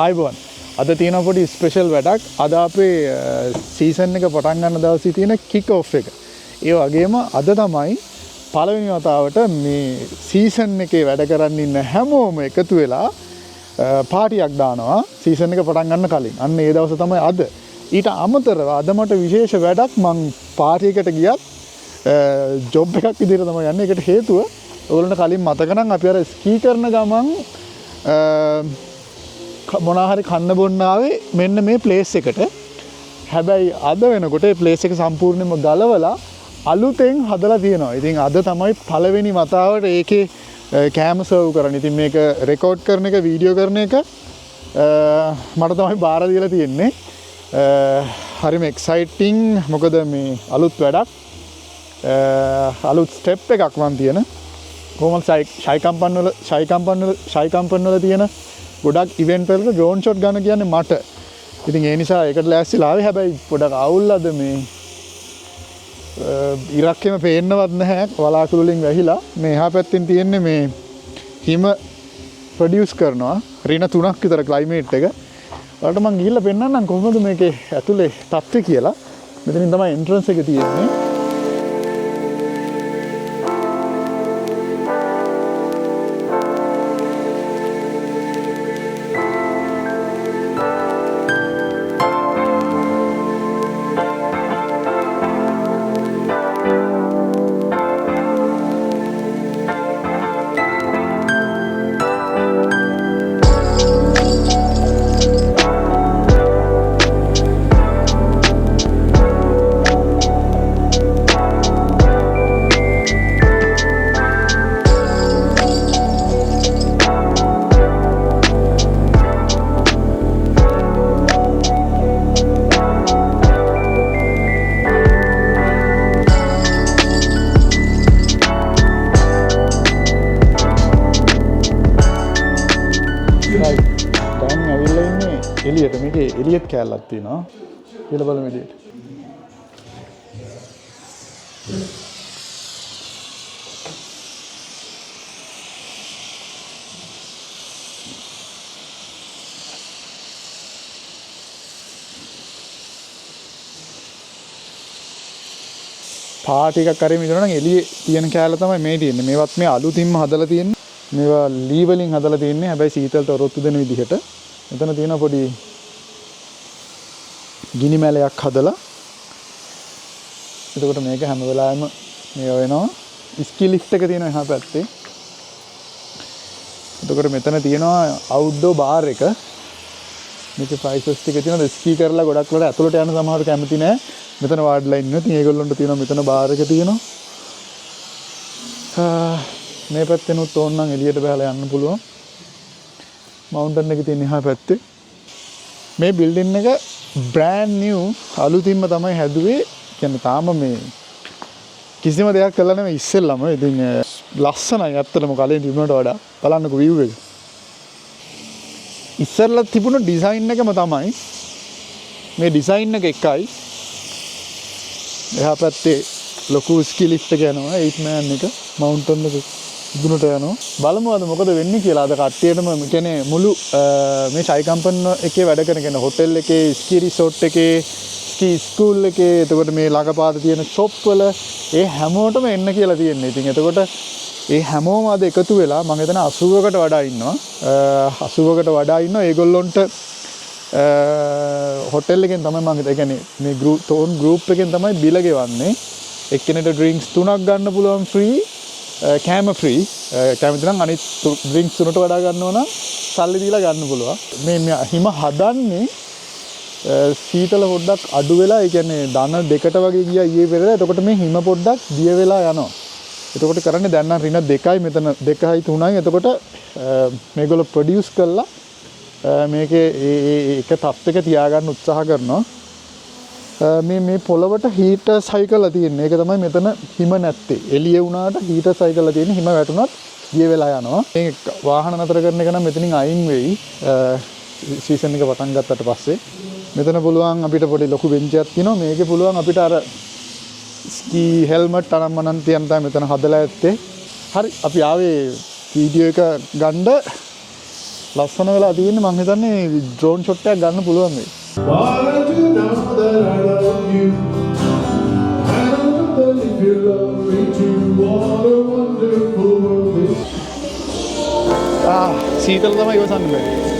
ආයිබෝන් අද තියෙන පොඩි ස්පෙෂල් වැඩක් අද අපේ සීසන් එක පටන් ගන්න දවසේ තියෙන කික් ඔෆ් එක. ඒ වගේම අද තමයි පළවෙනි වතාවට මේ සීසන් එකේ වැඩ කරන්න ඉන්න හැමෝම එකතු වෙලා පාටියක් දානවා සීසන් එක පටන් ගන්න කලින්. අන්න ඒ දවස තමයි අද. ඊට අමතරව අද මට විශේෂ වැඩක් මං පාටියකට ගියත් ජොබ් එකක් විදිහට තමයි යන්නේ. ඒකට හේතුව ඔයගොල්ලන්ට කලින් මතක නම් අපි අර ස්කී කරන ගමන් මොනාහරි කන්න බොන්න ආවේ මෙන්න මේ ප්ලේස් එකට. හැබැයි අද වෙනකොට මේ ප්ලේස් එක සම්පූර්ණයෙන්ම ගලවලා අලුතෙන් හදලා තියෙනවා. ඉතින් අද තමයි පළවෙනි වතාවට ඒකේ කෑම සර්ව් කරන්නේ. ඉතින් මේක රෙකෝඩ් කරන එක වීඩියෝ කරන එක මට තමයි බාර දීලා තියෙන්නේ. හරිම එක්සයිටිං මොකද මේ අලුත් වැඩක් අලුත් ස්ටෙප් එකක් මන් තියෙන. කොහොමද ෂයි කම්පන් වල තියෙන ගොඩක් ඉවෙන්ට් වලට ඩ්‍රෝන් ෂොට් ගන්න කියන්නේ මට. ඉතින් ඒ නිසා ඒකට ලෑස්තිලා ආවේ. හැබැයි පොඩක් අවුල් අද මේ ඉරක්කෙම පේන්නවත් නැහැ. වලාකුළු වලින් වැහිලා. මේ එහා පැත්තෙන් තියෙන්නේ මේ හිම ප්‍රොඩියුස් කරනවා. රින 3ක් විතර ක්ලයිමේට් එක. ඔයාලට මම ගිහිල්ලා පෙන්නන්නම් කොහොමද මේකේ ඇතුලේ තත්ත්වය කියලා. මෙතනින් තමයි එන්ට්‍රන්ස් එක තියෙන්නේ. එළියට මේකේ එළියත් කැලලක් තියෙනවා කියලා බලමු එළියට. පාටි එකක් කරේ මිදුණා නම් එළියේ තියෙන කැලල තමයි මේ තියෙන්නේ. මේවත් මේ අලුතින්ම හදලා තියෙන්නේ. මේවා ලී වලින් හදලා තියෙන්නේ. හැබැයි සීතලට ඔරොත්තු දෙන විදිහට. මෙතන තියෙන පොඩි ගිනි මැලයක් හදලා. එතකොට මේක හැම වෙලාවෙම මේ වෙනවා. ස්කී ලිෆ්ට් එක තියෙනවා එහා පැත්තේ. එතකොට මෙතන තියෙනවා අවුට්ඩෝර් බාර් එක. මේකේ ප්‍රයිසස් ටික තියෙනවා. ස්කී කරලා ගොඩක් වෙලාවට ඇතුළට යන සමහර කැමති නෑ. මෙතන වාඩිලා ඉන්න. ඉතින් ඒගොල්ලන්ට තියෙනවා මෙතන බාර් එක තියෙනවා. මේ පැත්තෙනුත් ඕනනම් එළියට බහලා යන්න පුළුවන්. මවුන්ටන් එක තියෙන එහා පැත්තේ. මේ බිල්ඩින් එක බ්‍රෑන්ඩ් නිව් අලුතින්ම තමයි හැදුවේ. කියන්නේ තාම මේ කිසිම දෙයක් කළා නෙමෙයි ඉස්සෙල්ලම. ඉතින් ලස්සනයි ඇත්තටම කලින් තිබුණට වඩා. බලන්නකෝ view එක. ඉස්සෙල්ලා තිබුණ ඩිසයින් එකම තමයි. මේ ඩිසයින් එක එකයි. එහා පැත්තේ ලොකු ස්කී ලිෆ්ට් එක යනවා 8 man එක මවුන්ටන් එක දුනට යනවා. බලමු අද මොකද වෙන්නේ කියලා. අද කට්ටියටම කියන්නේ මුළු මේ ෂයි කම්පන් එකේ වැඩ කරන කෙනා හොටෙල් එකේ ස්කී රිසෝට් එකේ ස්කී ස්කූල් එකේ එතකොට මේ ළඟපාත තියෙන ෂොප් වල ඒ හැමෝටම එන්න කියලා තියෙනවා. ඉතින් එතකොට ඒ හැමෝම අද එකතු වෙලා මම හිතන 80කට වඩා ඉන්නවා. 80කට වඩා ඉන්නවා. ඒගොල්ලොන්ට හොටෙල් එකෙන් තමයි මම කියන්නේ මේ ගෲප් එකෙන් තමයි බිල ගෙවන්නේ. එක්කෙනෙක්ට ඩ්‍රින්ක්ස් 3ක් ගන්න පුළුවන් ෆ්‍රී. කෑම ෆ්‍රී. කැමති නම් අනිත් ඩ්‍රින්ක්ස් 3ට වඩා ගන්නවා නම් සල්ලි දීලා ගන්න පුළුවන්. මේ හිම හදන්නේ සීතල පොඩ්ඩක් අඩු වෙලා ඒ කියන්නේ දන දෙකට වගේ ගියා ඊයේ පෙරේද. එතකොට මේ හිම පොඩ්ඩක් දිය වෙලා යනවා. එතකොට කරන්නේ දැන් නම් රින 2යි මෙතන 2යි 3යි. එතකොට මේගොල්ලෝ ප්‍රොඩියුස් කරලා මේකේ එක තත්ත්වයක තියාගන්න උත්සාහ කරනවා. මේ පොළවට හීටර් සයිකල්ලා තියෙන්නේ. ඒක තමයි මෙතන හිම නැත්තේ. එළිය වුණාට හීටර් සයිකල්ලා තියෙන්නේ. හිම වැටුණත් දිය වෙලා යනවා. මේ වාහන නතර කරන එක නම් මෙතනින් අයින් වෙයි. සීසන් එක පටන් ගත්තට පස්සේ මෙතන පුළුවන් අපිට පොඩි ලොකු බෙන්ච් එකක් තියෙනවා. මේකේ පුළුවන් අපිට අර ස්කී හෙල්මට් අනම්මනම් තියන් තමයි මෙතන හදලා ඇත්තේ. හරි අපි ආවේ වීඩියෝ එක ගන්න ලස්සන වෙලා තියෙන්නේ මං හිතන්නේ ඩ්‍රෝන් ෂොට් එකක් ගන්න පුළුවන් වෙයි. Why do you know that I love you? I know that if you love me too, what a wonderful world is. සීතල තමයි ඉවසන්න බැරි.